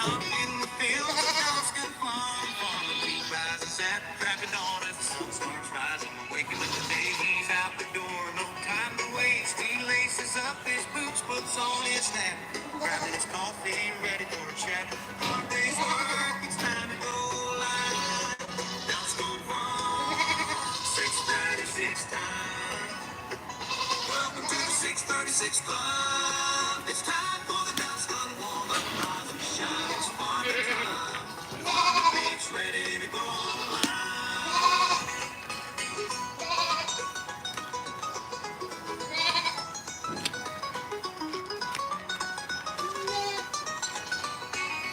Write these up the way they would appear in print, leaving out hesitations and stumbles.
Out in the field, the Dalscone farm, farmer Pete rises at crack of dawn as the sun starts rising. Waking up the day, he's out the door, no time to waste. He laces up his boots, puts on his hat, grabbing his coffee, ready for a chat. Hard day's work, it's time to go live. Dalscone farm, 6:36 time. Welcome to the 6:36 Club. It's time for the Dalscone warm-up. Rise and shine, it's farming time. Farmer Pete's ready to go live.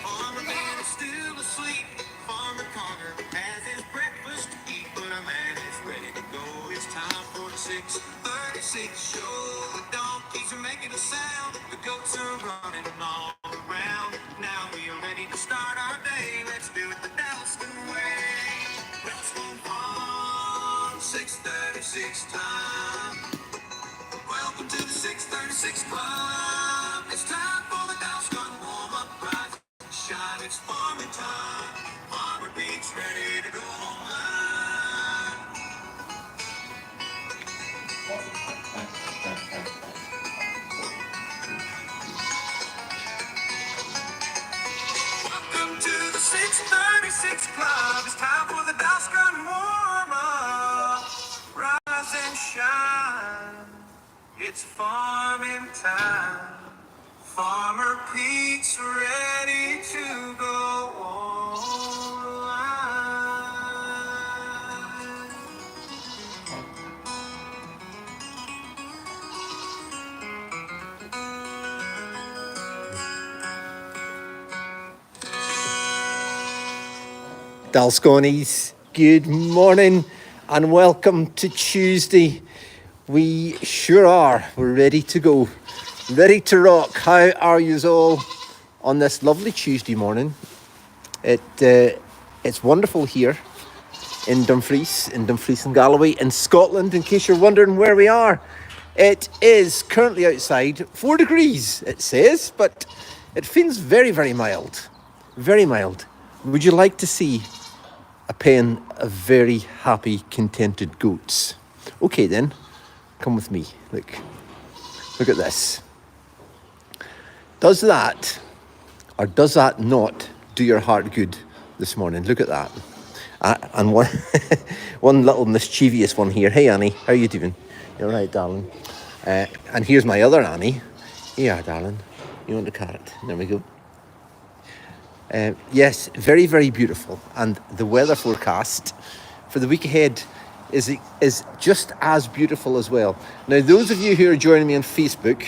Farmer man is still asleep. Farmer Connor has his breakfast to eat, but a man is ready to go. It's time for the 6:36 show. The donkeys are making a sound. The goats are running all around. Now we are ready to start our day. Let's do it the Dalscone way. Dalscone Farm, 6:36 time. Welcome to the 6:36 Club. It's time for the Dalscone warm-up. Rise and shine, it's farming time. Farmer Pete's ready to go online. Welcome to the 6:36 Club. It's time for the Dalscone warm-up. Rise and shine, it's farming time. Farmer Pete's ready to go online. Dalscones, good morning and welcome to Tuesday. We sure are. We're ready to go. Ready to rock. How are yous all on this lovely Tuesday morning? It's wonderful here in Dumfries and Galloway in Scotland, in case you're wondering where we are. It is currently outside 4 degrees, it says, but it feels very, very mild. Very mild. Would you like to see a pen of very happy, contented goats? Okay then, come with me. Look at this. Does that, or does that not do your heart good this morning? Look at that. And one, one little mischievous one here. Hey Annie, how are you doing? You're right, darling. And here's my other Annie. Here, darling. You want a carrot? There we go. Yes, very, very beautiful. And the weather forecast for the week ahead is just as beautiful as well. Now, those of you who are joining me on Facebook,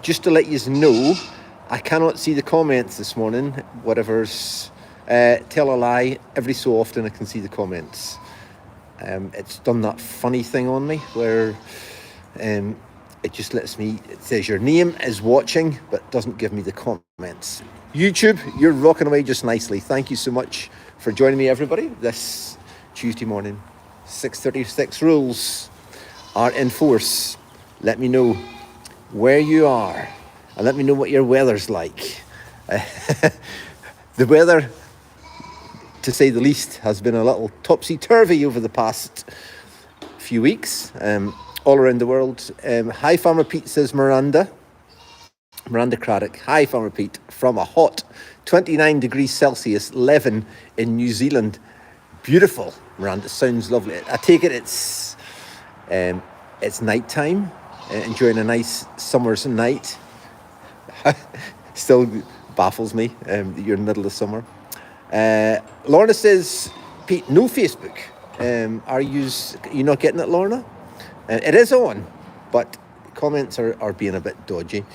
just to let you know, I cannot see the comments this morning. Whatever's, tell a lie, every so often I can see the comments. It's done that funny thing on me where it just lets me, it says your name is watching, but doesn't give me the comments. YouTube, you're rocking away just nicely. Thank you so much for joining me, everybody, this Tuesday morning. 6:36 rules are in force. Let me know where you are and let me know what your weather's like. The weather, to say the least, has been a little topsy-turvy over the past few weeks, all around the world. Hi, Farmer Pete, says Miranda Craddock. Hi, Farmer Pete, from a hot 29 degrees Celsius, 11 in New Zealand. Beautiful, Miranda. Sounds lovely. I take it it's night time, enjoying a nice summer's night. Still baffles me that you're in the middle of summer. Lorna says, Pete, no Facebook. Are you not getting it, Lorna? It is on, but comments are being a bit dodgy.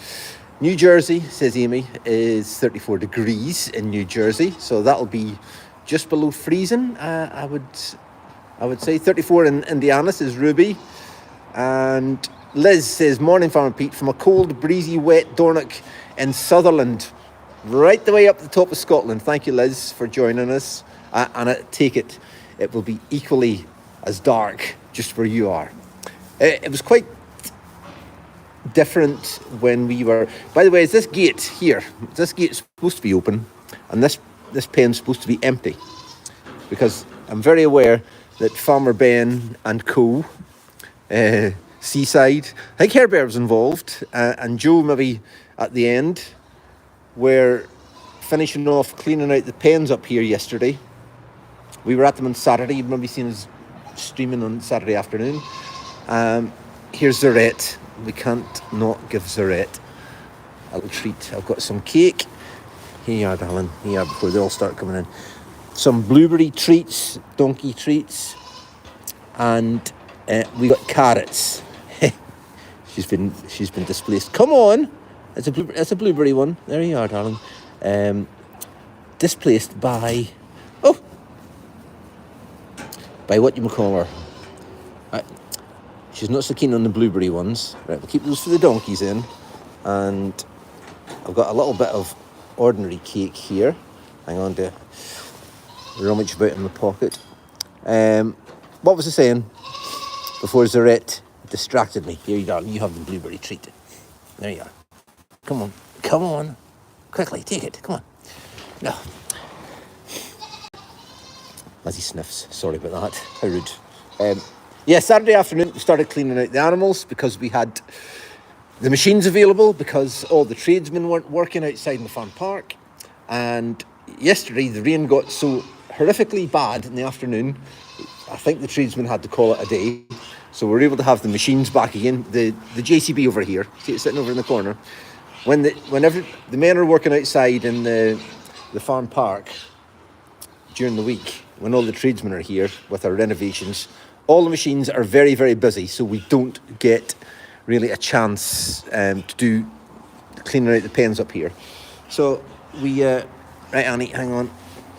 New Jersey, says Amy, is 34 degrees in New Jersey, so that'll be just below freezing. I would say 34 in Indiana, says Ruby. And Liz says, morning, Farmer Pete, from a cold, breezy, wet Dornoch in Sutherland, right the way up the top of Scotland. Thank you, Liz, for joining us. And I take it will be equally as dark just where you are. It was quite different when we were... By the way, is this gate here? Is this gate supposed to be open? And this pen's supposed to be empty, because I'm very aware that Farmer Ben and co, Seaside, I think Herbear was involved, and Joe maybe at the end, were finishing off cleaning out the pens up here yesterday. We were at them on Saturday. You've maybe seen us streaming on Saturday afternoon. Here's Zarette. We can't not give Zarette a little treat. I've got some cake. Here you are, darling. Here you are, before they all start coming in. Some blueberry treats, donkey treats, and we got carrots. She's been displaced. Come on, it's a blueberry one. There you are, darling. Displaced by what you call her. She's not so keen on the blueberry ones. Right, we'll keep those for the donkeys in, and I've got a little bit of ordinary cake here. Hang on to rummage about in my pocket. What was I saying before Zarette distracted me? Here you are, you have the blueberry treat. There you are. Come on. Quickly, take it, come on. No. As he sniffs, sorry about that, how rude. Saturday afternoon we started cleaning out the animals because we had the machines available, because all the tradesmen weren't working outside in the farm park. And yesterday the rain got so horrifically bad in the afternoon, I think the tradesmen had to call it a day. So we're able to have the machines back again. The JCB over here, see it sitting over in the corner. Whenever the men are working outside in the farm park during the week, when all the tradesmen are here with our renovations, all the machines are very, very busy, so we don't get really a chance to do cleaning out the pens up here. So we, right, Annie, hang on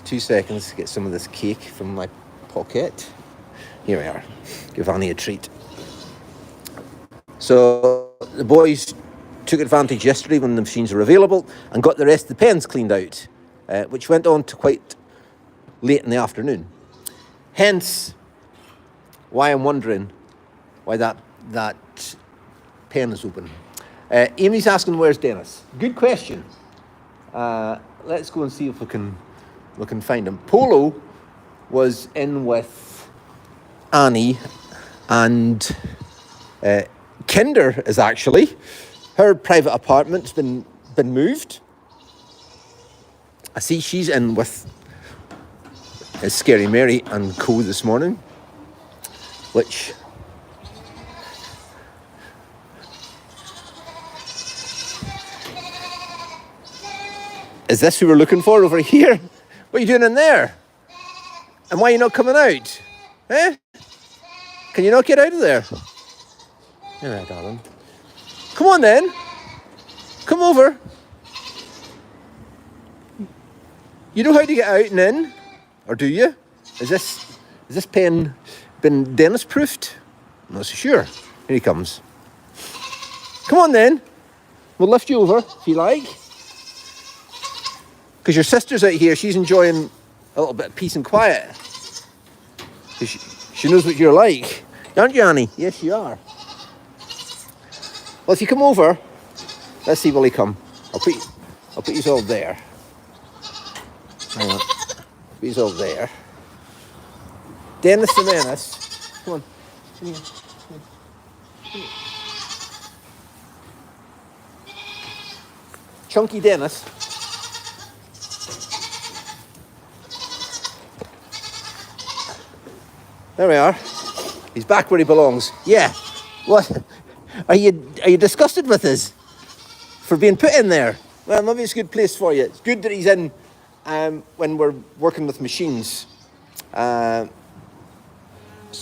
2 seconds to get some of this cake from my pocket. Here we are. Give Annie a treat. So the boys took advantage yesterday when the machines were available and got the rest of the pens cleaned out, which went on to quite late in the afternoon. Hence, why I'm wondering why that pen is open. Amy's asking, where's Dennis? Good question. Let's go and see if we can find him. Polo was in with Annie, and Kinder is actually, her private apartment's been moved. I see she's in with Scary Mary and co this morning, which is this who we're looking for over here? What are you doing in there? And why are you not coming out? Eh? Can you not get out of there? All right, darling. Come on then. Come over. You know how to get out and in? Or do you? Is this pen been Dennis proofed? I'm not so sure. Here he comes. Come on then. We'll lift you over if you like. Because your sister's out here, she's enjoying a little bit of peace and quiet. She knows what you're like. Aren't you, Annie? Yes, you are. Well, if you come over, let's see, will he come? I'll put you all there. Hang on. Put you all there. Dennis the Menace. Come on. Come here. Come here. Chunky Dennis. There we are. He's back where he belongs. Yeah. What? Are you disgusted with us for being put in there? Well, maybe it's a good place for you. It's good that he's in when we're working with machines, so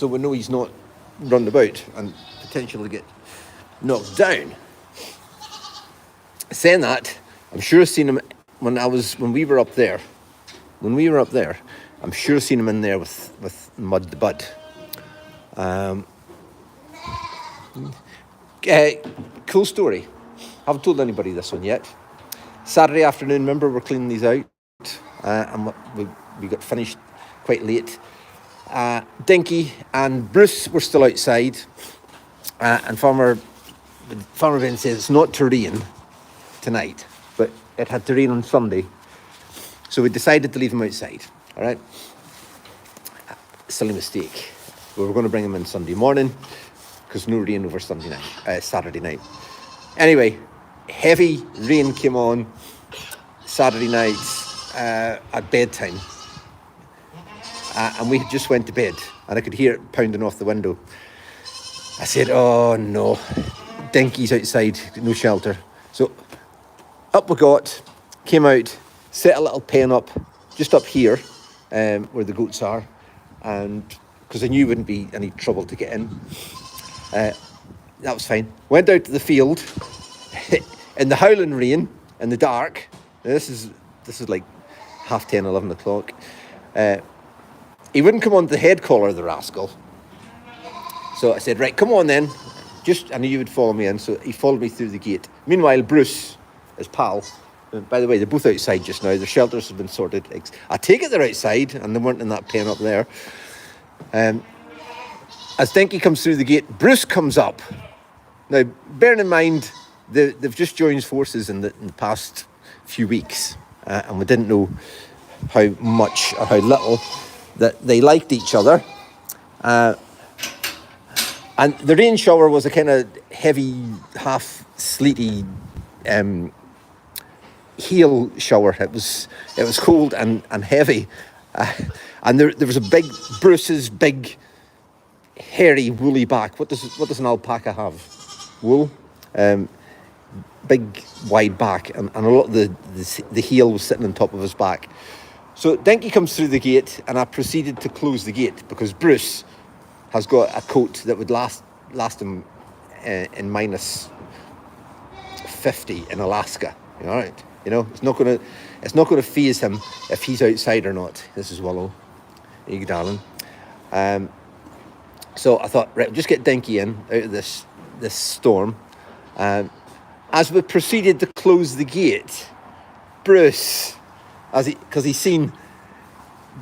we know he's not run about and potentially get knocked down. Saying that, I'm sure I've seen him when we were up there. When we were up there, I'm sure I've seen him in there with Mud the Bud. Cool story. Haven't told anybody this one yet. Saturday afternoon, remember, we're cleaning these out, and we got finished quite late. Dinky and Bruce were still outside, and Farmer Ben says it's not to rain tonight, but it had to rain on Sunday. So we decided to leave them outside, all right? Silly mistake. We were going to bring them in Sunday morning because no rain over Saturday night. Anyway, heavy rain came on Saturday night at bedtime. And we just went to bed and I could hear it pounding off the window. I said, oh no, Dinky's outside, no shelter. So up we got, came out, set a little pen up, just up here where the goats are, and because I knew it wouldn't be any trouble to get in. That was fine. Went out to the field in the howling rain, in the dark. Now this is like 10:30, 11 o'clock. He wouldn't come on the head collar, the rascal. So I said, right, come on then. I knew you would follow me in, so he followed me through the gate. Meanwhile, Bruce, his pal, by the way, they're both outside just now. Their shelters have been sorted. I take it they're outside, and they weren't in that pen up there. As Dinky comes through the gate, Bruce comes up. Now, bearing in mind, they've just joined forces in the past few weeks, and we didn't know how much or how little that they liked each other. And the rain shower was a kind of heavy, half sleety hail shower. It was cold and heavy. And there was Bruce's big, hairy, woolly back. What does an alpaca have? Wool. Big, wide back. And a lot of the heel was sitting on top of his back. So Dinky comes through the gate, and I proceeded to close the gate because Bruce has got a coat that would last him in minus 50 in Alaska. All right, it's not going to faze him if he's outside or not. This is Willow, there you go, darling. So I thought, right, just get Dinky in out of this storm. As we proceeded to close the gate, Bruce, because he seen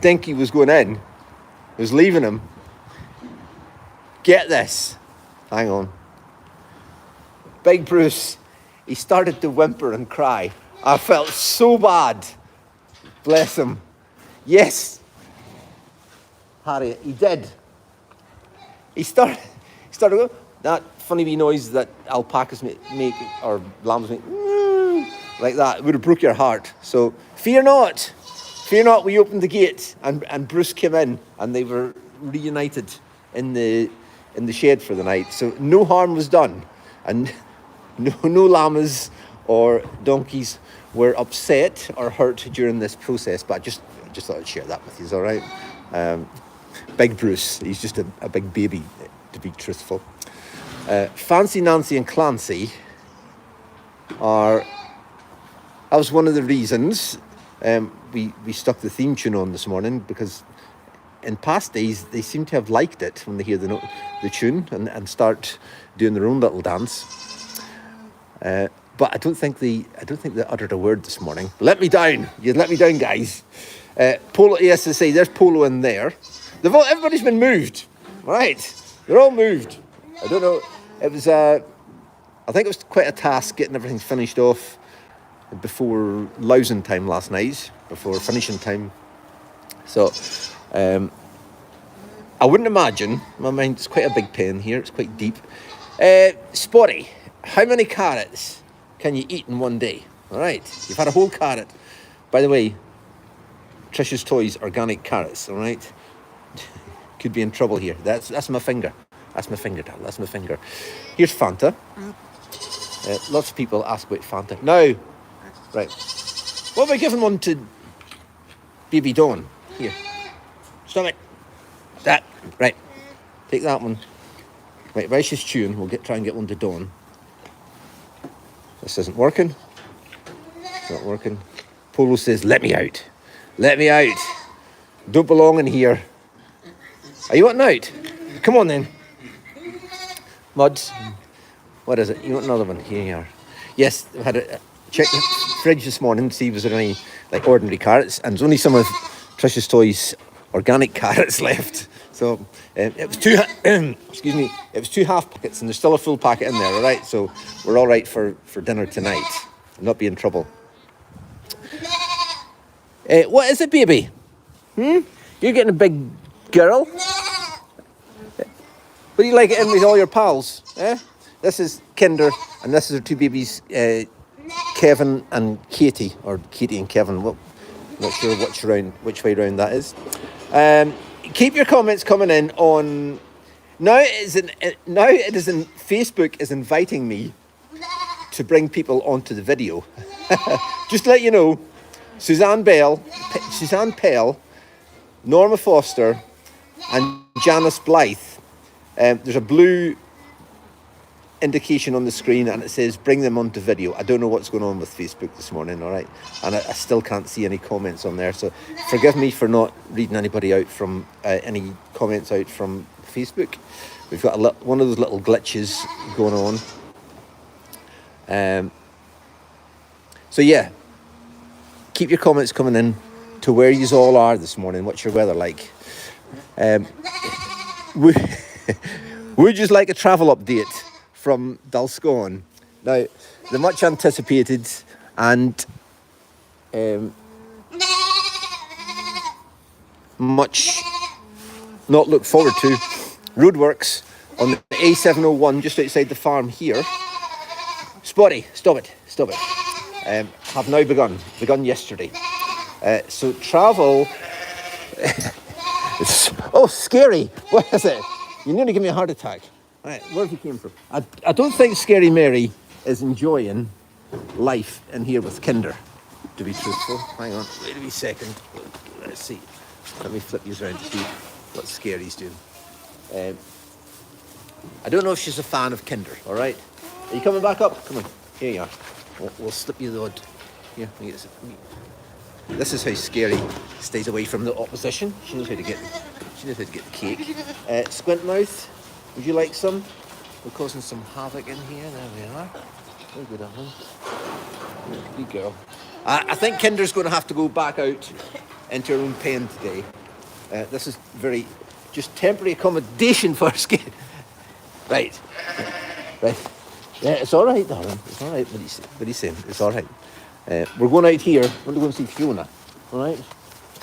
Dinky was going in, was leaving him. Get this. Hang on. Big Bruce, he started to whimper and cry. I felt so bad. Bless him. Yes, Harriet, he did. He started going, that funny wee noise that alpacas make or lambs make, like that. It would have broke your heart. So fear not. Fear not, we opened the gate and Bruce came in and they were reunited in the shed for the night. So no harm was done. And no llamas or donkeys were upset or hurt during this process. But I just thought I'd share that with you, all right? Big Bruce, he's just a big baby, to be truthful. Fancy Nancy and Clancy that was one of the reasons we stuck the theme tune on this morning, because in past days they seem to have liked it when they hear the tune and start doing their own little dance. But I don't think they uttered a word this morning. Let me down. You let me down, guys. Polo, yes, I say there's Polo in there. Everybody's been moved. Right. They're all moved. I don't know. It was I think it was quite a task getting everything finished off before lousing time last night, before finishing time. So I wouldn't imagine, my mind's quite a big pen here, it's quite deep. Spotty, how many carrots can you eat in one day? All right, you've had a whole carrot. By the way, Trish's Toys organic carrots, all right? Could be in trouble here. That's my finger. That's my finger, Dad. That's my finger. Here's Fanta. Lots of people ask about Fanta. Now, right. What have I given one to Baby Dawn? Here. Stop it. That. Right. Take that one. Right, Rice's tune. We'll try and get one to Dawn. This isn't working. It's not working. Polo says, let me out. Let me out. Don't belong in here. Are you wanting out? Come on then. Muds. What is it? You want another one? Here you are. Yes, I had a check the fridge this morning to see if there any like ordinary carrots, and there's only some of Trish's Toys organic carrots left. So it was two. Excuse me. It was 2 half packets, and there's still a full packet in there. All right. So we're all right for dinner tonight. I'll not be in trouble. What is it, baby? You're getting a big girl. What do you like it in with all your pals? This is Kinder, and this is her two babies, Kevin and Katie, or Katie and Kevin. Well, not sure which way round that is. Keep your comments coming in on. Now it is in Facebook is inviting me to bring people onto the video. Just to let you know, Suzanne Pell, Norma Foster, and Janice Blythe. There's a blue indication on the screen and it says bring them onto video. I don't know what's going on with Facebook this morning, all right? And I still can't see any comments on there, so forgive me for not reading anybody out from any comments out from Facebook. We've got one of those little glitches going on. So yeah, keep your comments coming in to where you all are this morning. What's your weather like? Would you like a travel update from Dalscone? Now, the much anticipated and much not look forward to roadworks on the A701 just outside the farm here. Spotty, stop it. Have now begun yesterday. So travel. Oh, scary! What is it? You nearly give me a heart attack. All right, where have you came from? I don't think Scary Mary is enjoying life in here with Kinder, to be truthful. Hang on, wait a wee second. Let's see. Let me flip you around to see what Scary's doing. I don't know if she's a fan of Kinder, all right? Are you coming back up? Come on, here you are. We'll slip you the odd. Here, this is how Scary stays away from the opposition. She knows how to get the cake. Squint Mouth, would you like some? We're causing some havoc in here. There we are. Very good, Evelyn. Good girl. I think Kinder's going to have to go back out into her own pen today. This is very just temporary accommodation for Scary. Right. Yeah, it's all right, darling. It's all right. What are you saying? It's all right. We're going out here. We're going to see Fiona. All right.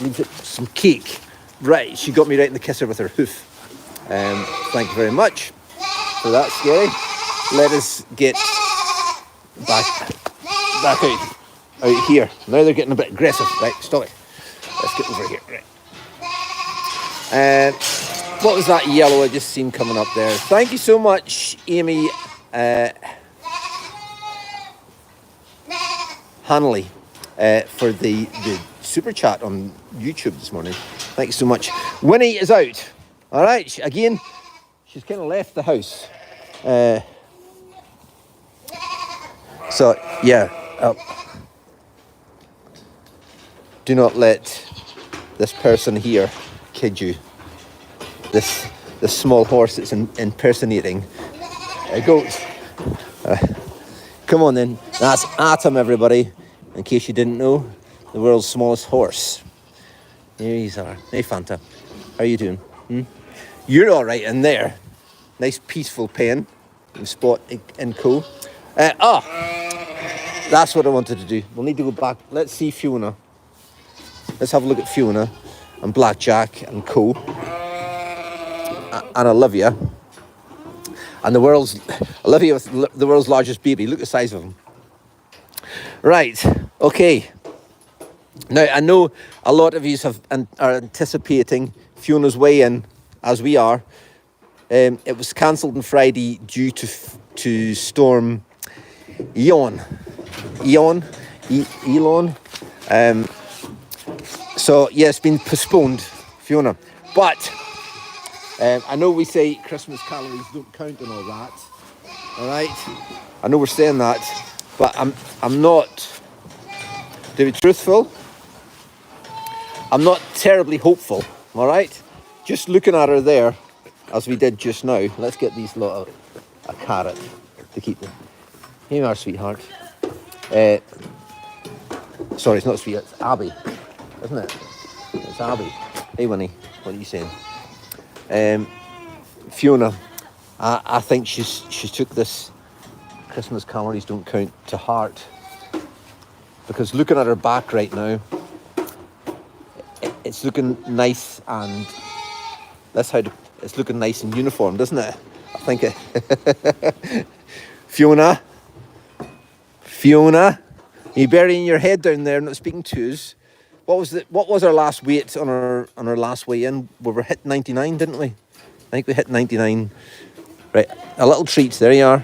Need some cake. Right. She got me right in the kisser with her hoof. Thank you very much for that, Scary. Let us get back out here. Now they're getting a bit aggressive. Right. Stop it. Let's get over here. Right. What was that yellow I just seen coming up there? Thank you so much, Amy Hanley, for the super chat on YouTube this morning. Thank you so much. Winnie is out. All right. She's kind of left the house. So, yeah. Do not let this person here kid you. This small horse that's impersonating a goat. Come on then. That's Atom, everybody. In case you didn't know, the world's smallest horse. Here you are. Hey, Fanta. How are you doing? You're all right in there. Nice peaceful pen. Spot and Co. That's what I wanted to do. We'll need to go back. Let's see Fiona. Let's have a look at Fiona and Blackjack and Co. And Olivia. And Olivia with the world's largest baby. Look at the size of him. Right. Okay. Now, I know a lot of you are anticipating Fiona's weigh-in, as we are. It was cancelled on Friday due to Storm Elon. So, yeah, it's been postponed, Fiona. But I know we say Christmas calories don't count and all that. All right? I know we're saying that, but I'm not, to be truthful, I'm not terribly hopeful, all right? Just looking at her there, as we did just now. Let's get these lot of a carrot to keep them. Here you are, sweetheart. Sorry, it's not sweet, it's Abby, isn't it? It's Abby. Hey, Winnie, what are you saying? Fiona, I think she took this Christmas calories don't count to heart, because looking at her back right now, it's looking nice, and that's how it's looking nice and uniform, doesn't it? I think Fiona, you burying your head down there, not speaking to us. What was our last weight on our last weigh in? We were hit 99, didn't we? I think we hit 99. Right, a little treat. There you are.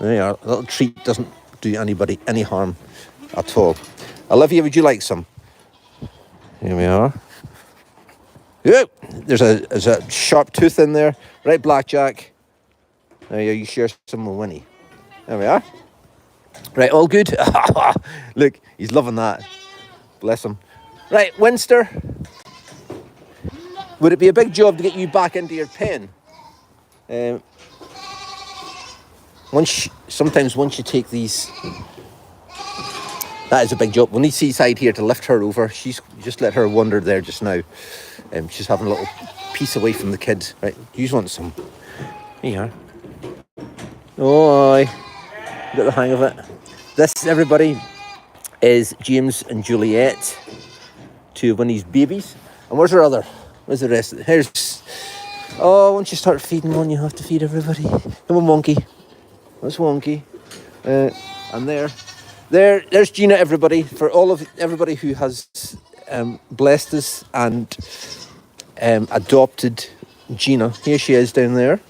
There you are. A little treat doesn't do anybody any harm at all. Olivia, would you like some? Here we are. Yep. There's a sharp tooth in there. Right, Blackjack. There you share some with Winnie. There we are. Right, all good. Look, he's loving that. Bless him. Right, Winster. Would it be a big job to get you back into your pen? Sometimes once you take these, that is a big job. We'll need Seaside here to lift her over. She's just let her wander there just now. She's having a little piece away from the kids. Right, you want some? Here you are. Oh, I got the hang of it. This, everybody, is James and Juliet, two of Winnie's babies. And where's her other? Where's the rest? Here's. Oh, once you start feeding one, you have to feed everybody. Come on, Wonky. That's Wonky. And there's Gina, everybody. For everybody who has blessed us and adopted Gina. Here she is down there.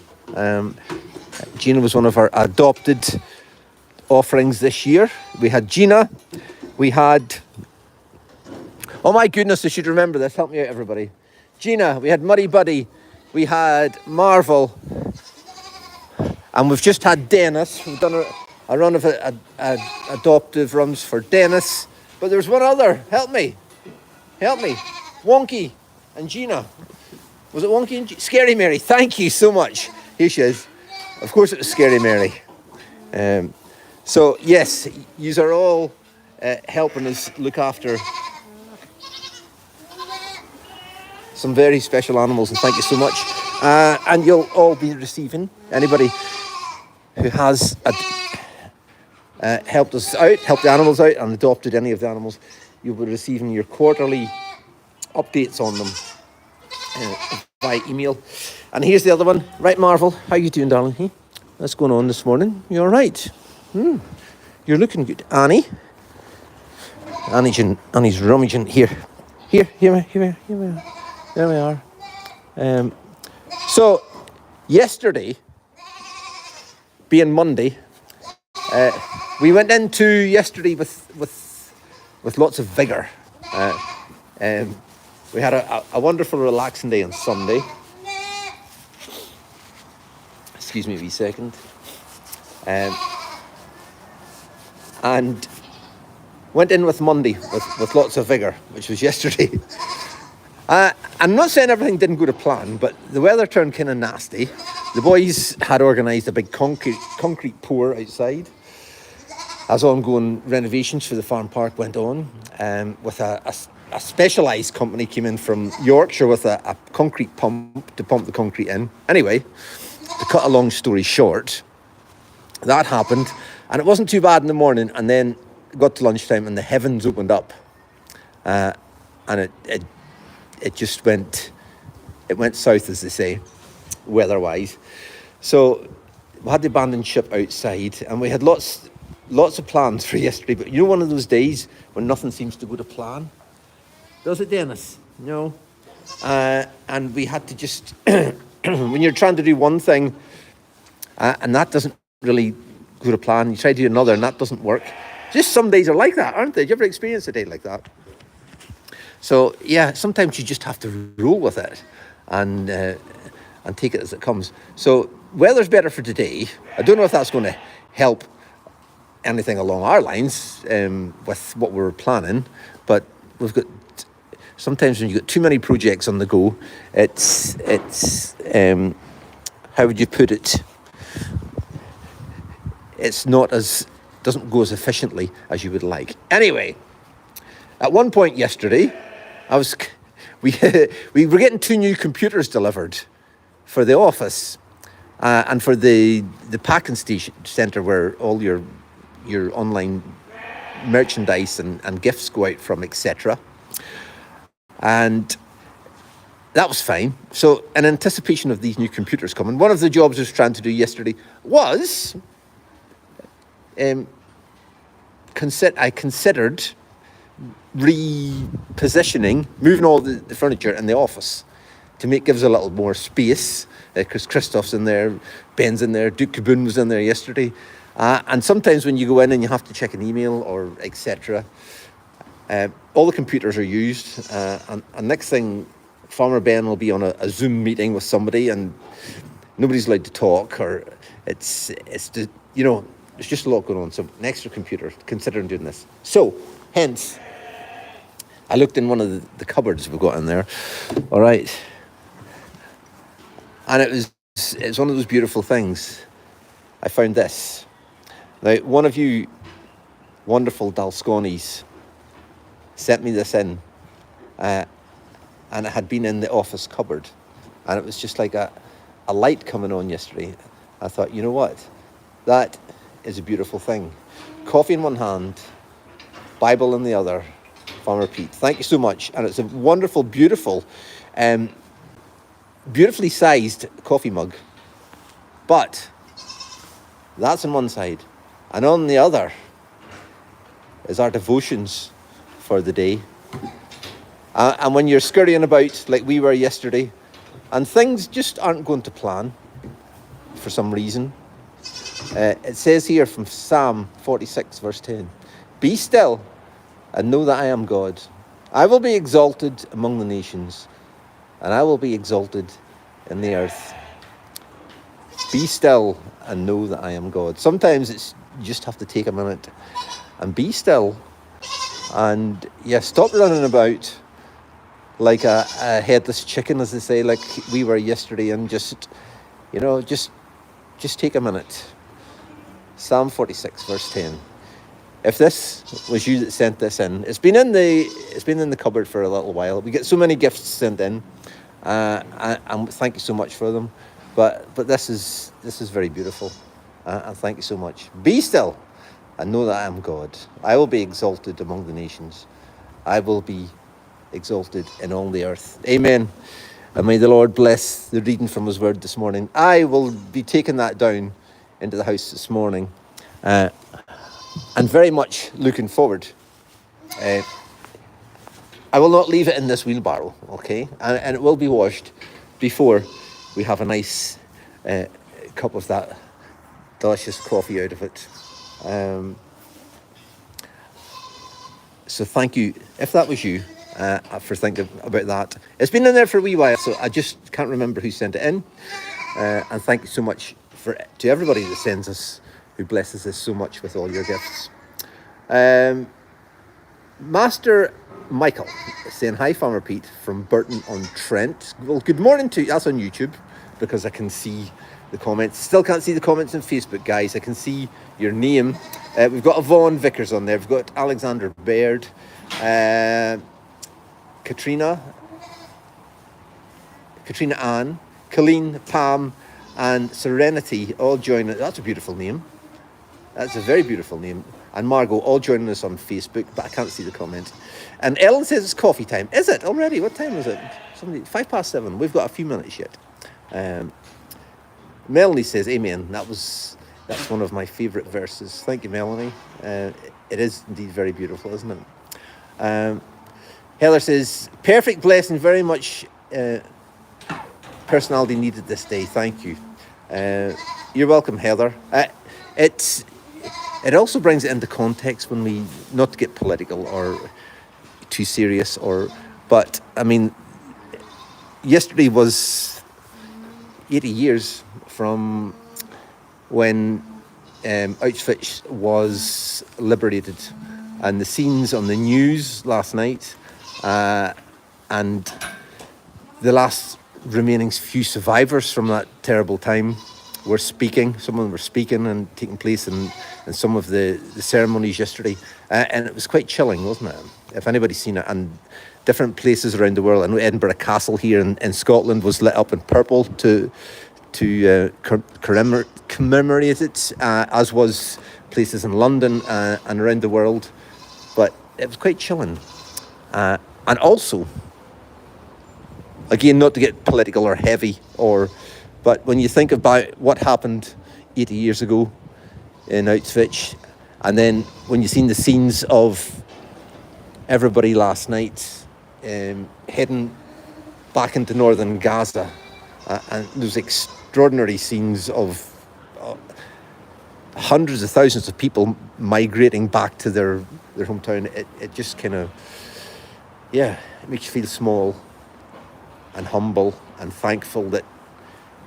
Gina was one of our adopted offerings this year. We had Gina. We had... Oh my goodness, I should remember this. Help me out, everybody. Gina. We had Muddy Buddy. We had Marvel. And we've just had Dennis. We've done a run of adoptive runs for Dennis. But there's one other. Help me. Wonky and Gina. Was it Wonky and Scary Mary? Thank you so much. Here she is. Of course it was Scary Mary. So yes, yous are all helping us look after some very special animals, and thank you so much. And you'll all be receiving, anybody who has helped us out, helped the animals out and adopted any of the animals, you'll be receiving your quarterly updates on them by email. And here's the other one. Right, Marvel, how you doing, darling? Hey? What's going on this morning? You all right? You're looking good. Annie's rummaging here. Here we are. There we are. So yesterday, being Monday, we went into yesterday with lots of vigour. We had a wonderful, relaxing day on Sunday. Excuse me a wee second. And went in with Monday with lots of vigour, which was yesterday. I'm not saying everything didn't go to plan, but the weather turned kind of nasty. The boys had organised a big concrete pour outside as ongoing renovations for the farm park went on, with a specialised company came in from Yorkshire with a concrete pump to pump the concrete in. Anyway, to cut a long story short, that happened, and it wasn't too bad in the morning, and then got to lunchtime and the heavens opened up, and it just went south, as they say, weather-wise. So we had the abandoned ship outside, and we had lots of plans for yesterday. But you know, one of those days when nothing seems to go to plan, does it, Dennis? No. And we had to just when you're trying to do one thing and that doesn't really go to plan, you try to do another and that doesn't work. Just some days are like that, aren't they? Did you ever experience a day like that? So yeah, sometimes you just have to roll with it and take it as it comes. So weather's better for today. I don't know if that's going to help anything along our lines with what we're planning, but we've got, sometimes when you've got too many projects on the go, it's how would you put it? It's doesn't go as efficiently as you would like. Anyway, at one point yesterday, we were getting 2 new computers delivered for the office and for the packing station centre where all your online merchandise and gifts go out from, etc. And that was fine. So in anticipation of these new computers coming, one of the jobs I was trying to do yesterday was I considered repositioning, moving all the furniture in the office to give us a little more space, because Christoph's in there, Ben's in there, Duke Kaboon was in there yesterday. And sometimes when you go in and you have to check an email or etc., all the computers are used. And next thing, Farmer Ben will be on a Zoom meeting with somebody and nobody's allowed to talk, or it's just a lot going on. So an extra computer, considering doing this. So hence, I looked in one of the cupboards we've got in there. All right. And it's one of those beautiful things. I found this. Now, one of you wonderful Dalscones sent me this in, and it had been in the office cupboard, and it was just like a light coming on yesterday. I thought, you know what? That is a beautiful thing. Coffee in one hand, Bible in the other. Farmer Pete, thank you so much. And it's a wonderful, beautiful, beautifully sized coffee mug. But that's on one side. And on the other is our devotions for the day. And when you're scurrying about like we were yesterday, and things just aren't going to plan for some reason, it says here from Psalm 46, verse 10, "Be still and know that I am God. I will be exalted among the nations, and I will be exalted in the earth." Be still and know that I am God. Sometimes you just have to take a minute and be still, and stop running about like a headless chicken, as they say, like we were yesterday, and just take a minute. Psalm 46, verse 10. If this was you that sent this in, it's been in the cupboard for a little while. We get so many gifts sent in, and thank you so much for them. But this is very beautiful, and thank you so much. Be still, and know that I am God. I will be exalted among the nations. I will be exalted in all the earth. Amen. And may the Lord bless the reading from His Word this morning. I will be taking that down into the house this morning. And very much looking forward. I will not leave it in this wheelbarrow, okay? And it will be washed before we have a nice cup of that delicious coffee out of it. So thank you, if that was you, for thinking about that. It's been in there for a wee while, so I just can't remember who sent it in. And thank you so much to everybody that sends us, who blesses us so much with all your gifts. Master Michael saying, "Hi, Farmer Pete from Burton-on-Trent." Well, good morning to you. That's on YouTube, because I can see the comments. Still can't see the comments on Facebook, guys. I can see your name. We've got Yvonne Vickers on there. We've got Alexander Baird, Katrina Ann, Colleen, Pam, and Serenity all joining. That's a beautiful name. That's a very beautiful name. And Margot all joining us on Facebook, but I can't see the comment. And Ellen says it's coffee time. Is it already? What time is it? 7:05. We've got a few minutes yet. Melanie says, "Amen." That's one of my favourite verses. Thank you, Melanie. It is indeed very beautiful, isn't it? Heather says, "Perfect blessing, very much personality needed this day. Thank you." You're welcome, Heather. It also brings it into context when we, not to get political or too serious, but I mean, yesterday was 80 years from when Auschwitz was liberated, and the scenes on the news last night, and the last remaining few survivors from that terrible time were speaking. Some of them were speaking and taking place in some of the ceremonies yesterday, and it was quite chilling, wasn't it? If anybody's seen it, and different places around the world. I know Edinburgh Castle here in Scotland was lit up in purple to commemorate it, as was places in London and around the world. But it was quite chilling, and also Again, not to get political or heavy, but when you think about what happened 80 years ago in Auschwitz, and then when you've seen the scenes of everybody last night heading back into northern Gaza, and those extraordinary scenes of hundreds of thousands of people migrating back to their hometown, it just kind of, it makes you feel small and humble and thankful that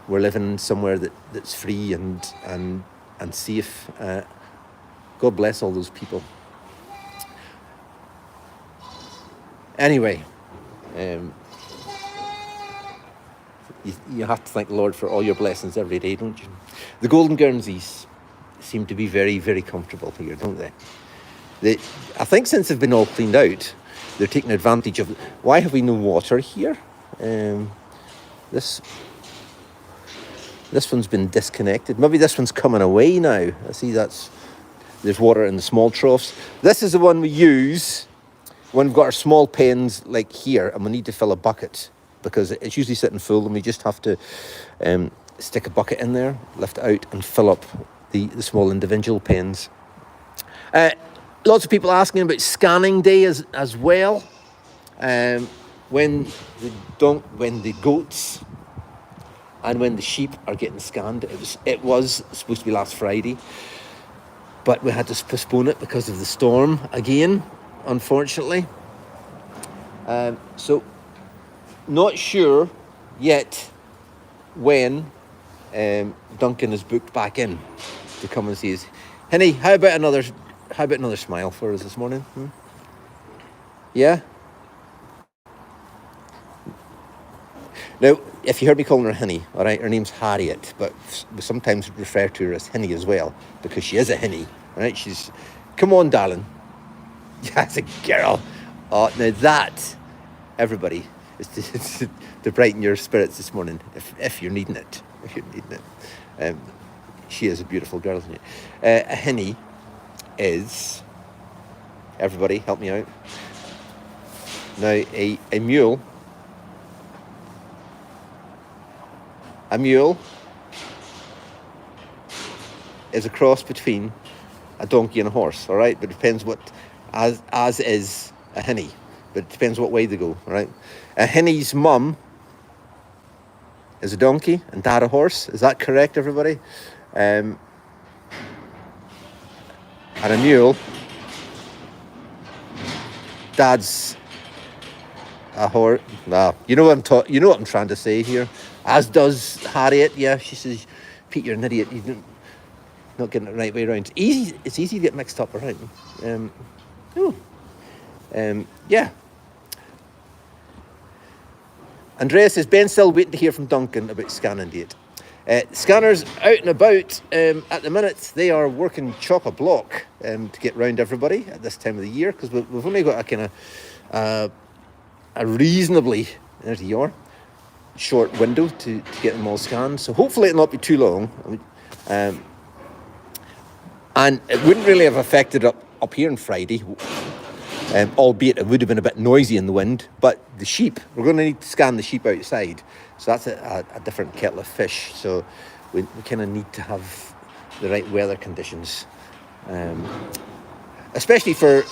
we're living somewhere that's free and safe. God bless all those people. Anyway, you have to thank the Lord for all your blessings every day, don't you? The Golden Guernseys seem to be very, very comfortable here, don't they? I think since they've been all cleaned out, they're taking advantage of... Why have we no water here? This one's been disconnected. Maybe this one's coming away now. I see there's water in the small troughs. This is the one we use when we've got our small pens like here and we need to fill a bucket, because it's usually sitting full and we just have to stick a bucket in there, lift it out and fill up the small individual pens. Lots of people asking about scanning day as well. When the goats and when the sheep are getting scanned. It was supposed to be last Friday, but we had to postpone it because of the storm again, unfortunately. So not sure yet when Duncan is booked back in to come and see us. Henny, how about another smile for us this morning? Yeah? Now, if you heard me calling her Henny, all right, her name's Harriet, but we sometimes refer to her as Henny as well, because she is a Henny, all right? She's, come on, darling. That's a girl. Oh, now that, everybody, is to brighten your spirits this morning, if you're needing it. If you're needing it. She is a beautiful girl, isn't she? A Henny is, everybody, help me out. Now, a mule. A mule is a cross between a donkey and a horse, all right? But it depends what, as is a Henny, but it depends what way they go, all right? A Henny's mum is a donkey and dad a horse. Is that correct, everybody? And a mule, dad's a horse. No, you know what I'm trying to say here. As does Harriet. Yeah, she says, Pete, you're an idiot. You're not getting it the right way around. It's easy to get mixed up, all right? Yeah. Andrea says, Ben's still waiting to hear from Duncan about scanning date. Scanners out and about at the minute. They are working chock-a-block to get round everybody at this time of the year, because we've only got a kind of a reasonably, there's your short window to get them all scanned. So hopefully it'll not be too long. And it wouldn't really have affected up here on Friday, albeit it would have been a bit noisy in the wind. But the sheep, we're going to need to scan the sheep outside. So that's a different kettle of fish. So we kind of need to have the right weather conditions, especially for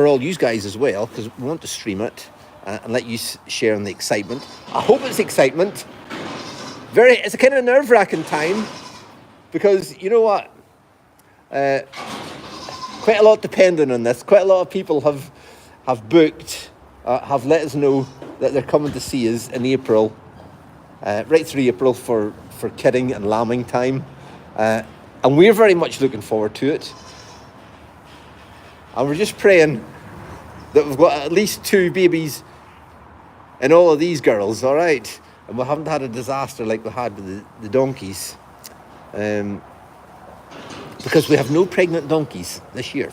all you guys as well, because we want to stream it and let you share in the excitement. I hope it's excitement. It's a kind of nerve-wracking time, because you know what? Quite a lot depending on this. Quite a lot of people have booked, have let us know that they're coming to see us in April, right through April for kidding and lambing time, and we're very much looking forward to it. And we're just praying that we've got at least 2 babies in all of these girls, all right? And we haven't had a disaster like we had with the donkeys. Because we have no pregnant donkeys this year.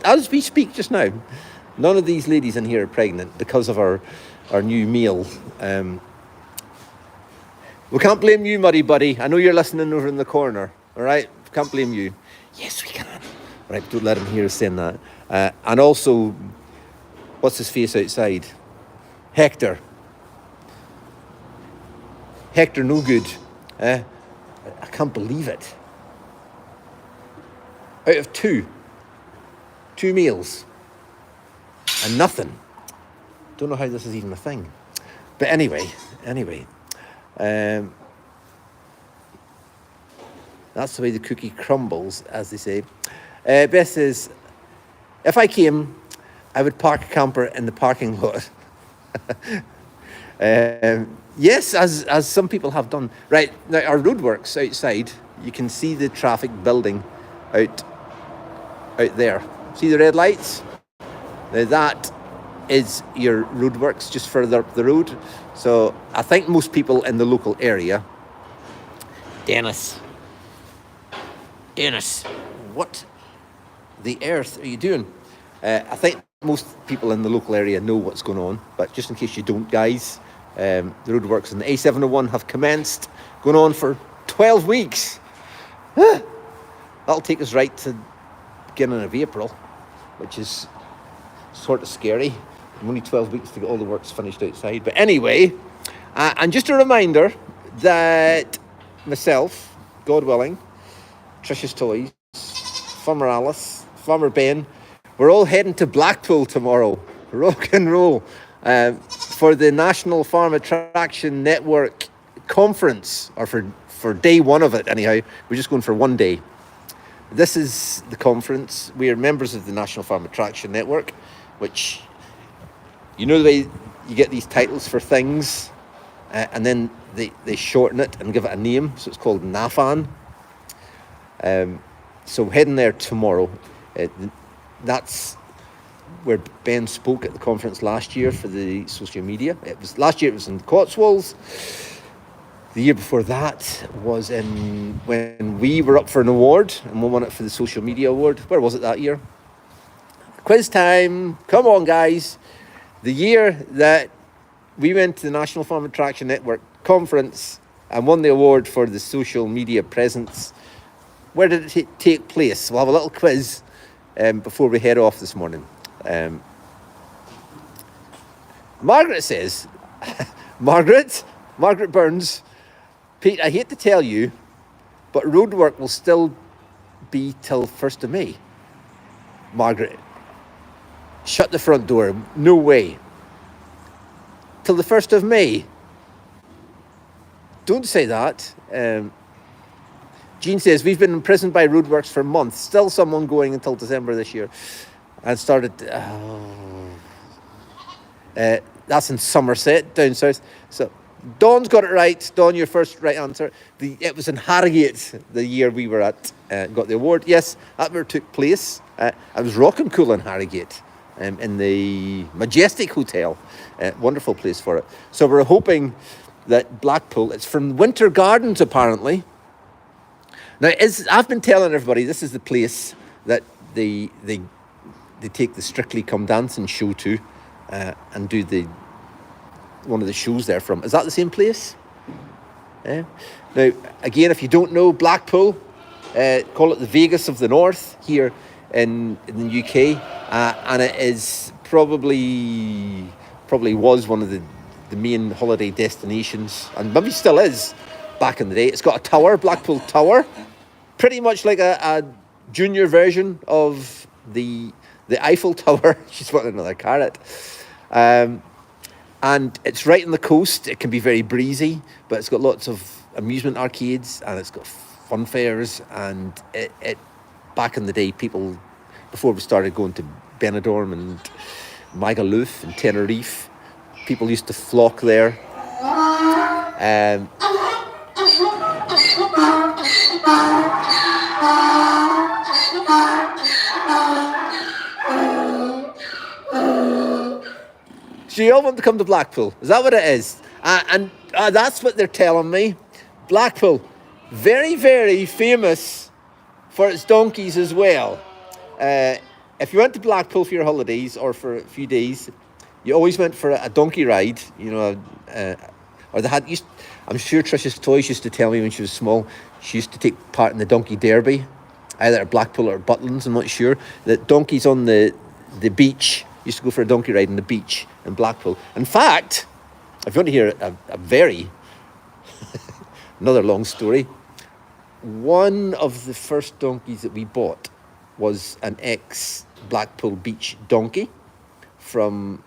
As we speak just now, none of these ladies in here are pregnant because of our new meal. We can't blame you, Muddy Buddy. I know you're listening over in the corner, all right? We can't blame you. Yes, we can. All right, don't let him hear us saying that. And also, what's his face outside? Hector. Hector no good. I can't believe it. Out of two meals and nothing. Don't know how this is even a thing. But anyway, that's the way the cookie crumbles, as they say. Beth says, if I came, I would park a camper in the parking lot. Yes, as some people have done. Right, now our roadworks outside, you can see the traffic building out there. See the red lights? Now that is your roadworks just further up the road. So I think most people in the local area, Dennis, what the earth are you doing? I think most people in the local area know what's going on, but just in case you don't, guys, the roadworks on the A701 have commenced, going on for 12 weeks. That'll take us right to beginning of April, which is sort of scary. Only 12 weeks to get all the works finished outside. But anyway, and just a reminder that myself, God willing, Trish's Toys, Farmer Alice, Farmer Ben, we're all heading to Blackpool tomorrow. Rock and roll. For the National Farm Attraction Network conference, or for day one of it anyhow. We're just going for one day. This is the conference. We are members of the National Farm Attraction Network, which, you know the way you get these titles for things, and then they shorten it and give it a name, so it's called NAFAN. So heading there tomorrow. That's where Ben spoke at the conference last year for the social media. Last year it was in the Cotswolds. The year before that was when we were up for an award, and we won it for the social media award. Where was it that year? Quiz time. Come on, guys. The year that we went to the National Farm Attraction Network conference and won the award for the social media presence, where did it take place? We'll have a little quiz before we head off this morning. Margaret says, Margaret Burns, Pete, I hate to tell you, but roadwork will still be till 1st of May. Margaret, shut the front door. No way. Till the 1st of May. Don't say that. Jean says, we've been imprisoned by roadworks for months. Still some ongoing until December this year. And started... that's in Somerset, down south. So Dawn's got it right. Dawn, your first right answer. It was in Harrogate the year we were at, got the award. Yes, that where it took place. I was rocking cool in Harrogate, in the Majestic Hotel. Wonderful place for it. So we're hoping that Blackpool, it's from Winter Gardens apparently. Now, I've been telling everybody, this is the place that they take the Strictly Come Dancing show to, and do one of the shows there from. Is that the same place? Now, again, if you don't know Blackpool, call it the Vegas of the North here in the UK, and it is probably was one of the main holiday destinations, and maybe still is back in the day. It's got a tower, Blackpool Tower, pretty much like a junior version of the Eiffel Tower. She's wanting another carrot. And it's right on the coast. It can be very breezy, but it's got lots of amusement arcades, and it's got fun fairs. And it back in the day, people, before we started going to Benidorm and Magaluf and Tenerife, people used to flock there. So you all want to come to Blackpool? Is that what it is? And that's what they're telling me. Blackpool, very, very famous for its donkeys as well. If you went to Blackpool for your holidays or for a few days, you always went for a donkey ride, you know, or they had. I'm sure Trish's Toys used to tell me when she was small, she used to take part in the donkey derby, either at Blackpool or at Butlins, I'm not sure. The donkeys on the beach, used to go for a donkey ride on the beach in Blackpool. In fact, if you want to hear a very another long story. One of the first donkeys that we bought was an ex-Blackpool Beach donkey from,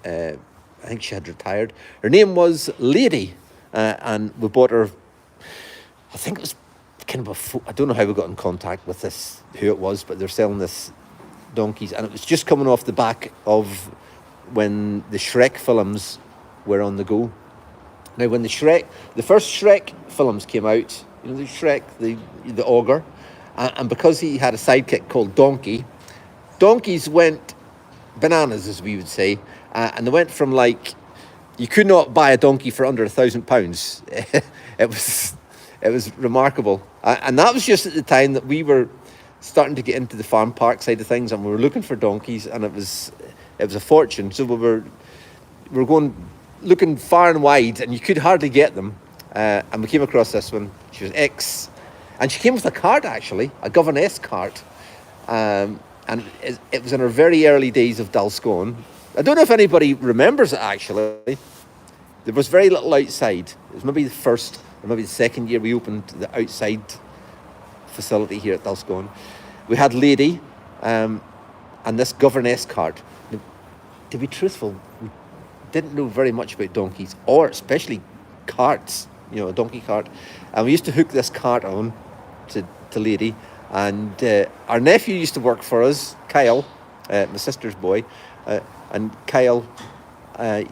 I think she had retired. Her name was Lady, and we bought her, I think it was kind of I don't know how we got in contact with this, who it was, but they're selling this donkeys, and it was just coming off the back of when the Shrek films were on the go. Now, when the first Shrek films came out, you know, the Shrek, the ogre, and because he had a sidekick called Donkey, donkeys went bananas, as we would say, and they went from, like, you could not buy a donkey for under £1,000. It was remarkable, and that was just at the time that we were starting to get into the farm park side of things, and we were looking for donkeys, and it was a fortune. So we were going looking far and wide, and you could hardly get them. And we came across this one. She was and she came with a cart, actually, a governess cart, and it was in her very early days of Dalscone. I don't know if anybody remembers it, actually. There was very little outside. It was maybe the first or maybe the second year we opened the outside facility here at Dalscone. We had Lady and this governess cart. Now, to be truthful, we didn't know very much about donkeys, or especially carts, you know, a donkey cart. And we used to hook this cart on to Lady. And our nephew used to work for us, Kyle, my sister's boy. And Kyle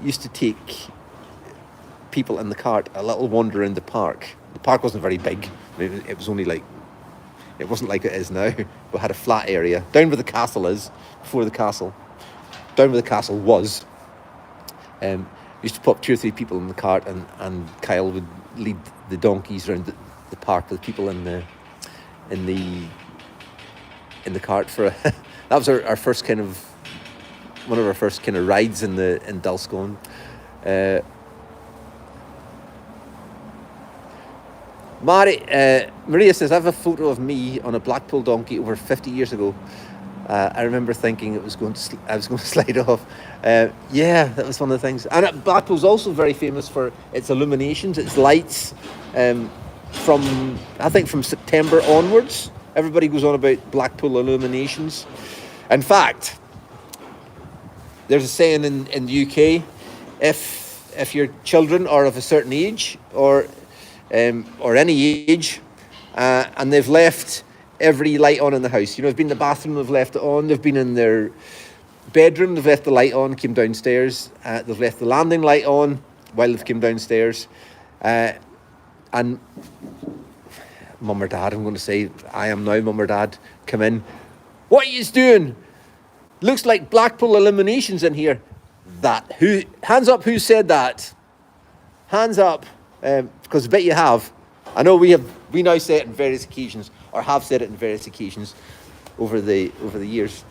used to take people in the cart a little wander in the park. The park wasn't very big. It was only like, it wasn't like it is now. We had a flat area down where the castle is, before the castle. Down where the castle was. Used to pop 2 or 3 people in the cart, and Kyle would lead the donkeys around the park with people in the cart for that was our first kind of, one of our first kind of rides in Dalscone. Maria says, I have a photo of me on a Blackpool donkey over 50 years ago. I remember thinking I was going to slide off. Yeah, that was one of the things. And Blackpool's also very famous for its illuminations, its lights. From September onwards, everybody goes on about Blackpool illuminations. In fact, there's a saying in the UK, if your children are of a certain age or any age, and they've left every light on in the house. You know, they've been in the bathroom, they've left it on. They've been in their bedroom, they've left the light on, came downstairs. They've left the landing light on while they've came downstairs. And mum or dad, I'm going to say, I am now mum or dad, come in. What are you doing? Looks like Blackpool illuminations in here. Hands up who said that? Hands up, because I bet you have. I know we now say it in various occasions, or have said it in various occasions over the years.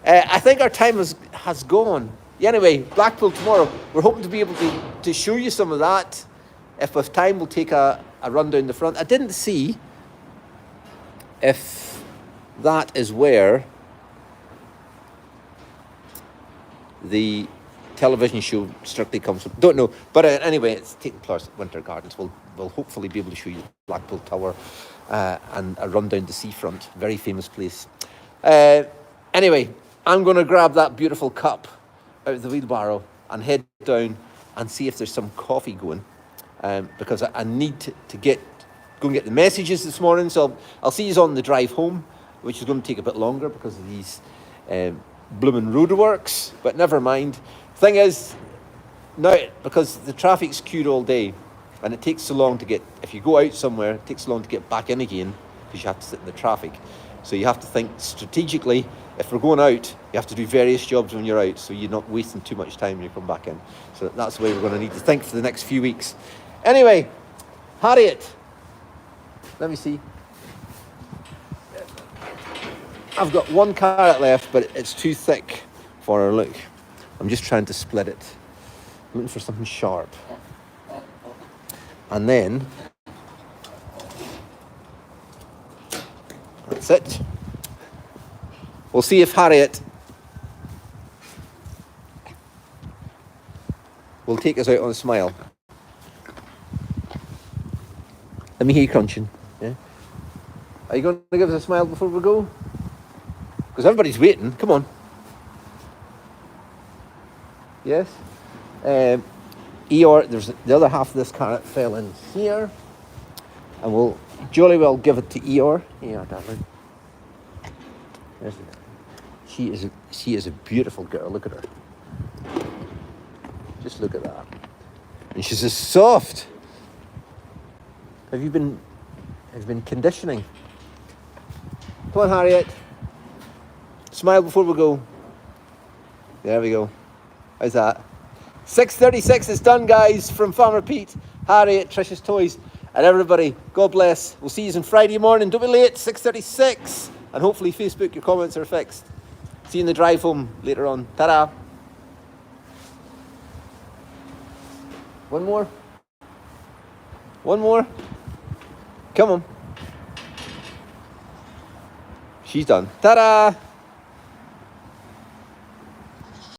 I think our time has gone. Yeah, anyway, Blackpool tomorrow. We're hoping to be able to show you some of that. If with time, we'll take a run down the front. I didn't see if that is where the television show Strictly comes from. Don't know. But anyway, it's taking place at Winter Gardens. We'll hopefully be able to show you Blackpool Tower and a run down the seafront. Very famous place. Anyway, I'm going to grab that beautiful cup out of the wheelbarrow and head down and see if there's some coffee going. Because I need to go and get the messages this morning. So I'll see you on the drive home, which is going to take a bit longer because of these blooming roadworks. But never mind. Thing is, now, because the traffic's queued all day, and it takes so long to get, if you go out somewhere, it takes so long to get back in again, because you have to sit in the traffic. So you have to think strategically. If we're going out, you have to do various jobs when you're out, so you're not wasting too much time when you come back in. So that's the way we're going to need to think for the next few weeks. Anyway, Harriet, let me see. I've got one carrot left, but it's too thick for her. Look, I'm just trying to split it. I'm looking for something sharp. And then, that's it. We'll see if Harriet will take us out on a smile. Let me hear you crunching. Yeah. Are you going to give us a smile before we go? Because everybody's waiting. Come on. Yes. Eeyore, there's the other half of this carrot fell in here. And we'll jolly well give it to Eeyore. Yeah, darling. She is a beautiful girl. Look at her. Just look at that. And she's as soft. Have you been conditioning? Come on, Harriet. Smile before we go. There we go. How's that? 6:36 is done, guys, from Farmer Pete, Harriet, Trish's Toys, and everybody. God bless. We'll see you on Friday morning. Don't be late. 6:36. And hopefully Facebook, your comments are fixed. See you in the drive home later on. Ta-da. One more. One more. Come on. She's done. Ta-da.